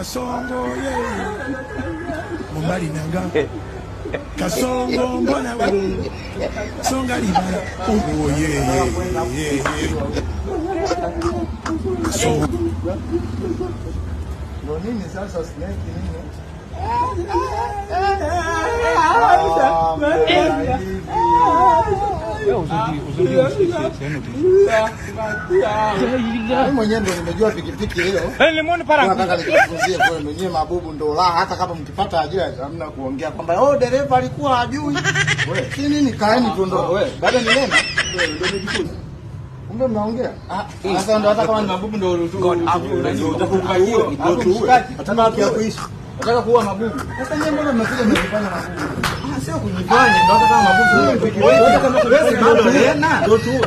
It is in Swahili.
Kasongo Mumbali nanga Kasongo mbona wewe Songa libala oh yeah Kasongo nini sasa snake nini mwenyewe ndo nimejua pikipiki leo. Nimeona para. Nataka nikufunzie kwa mwenyewe mabubu ndo la hata kama mkipata ajira hamna kuongea kwamba oh dereva alikuwa hajui. Wewe si nini kaeni tuondoke. Wewe bado ni neno ndio nimejifunza. Kumbe mnaongea? Sasa ndo hata kama ni mabubu ndo utakupa hiyo. Nataka kuishi. Nataka kuwa mabubu. Sasa nyinyi mbona mnakuja mnafanya mabubu? Sio kunifanya ndo hata kama mabubu. Wewe kama wewe ndio tu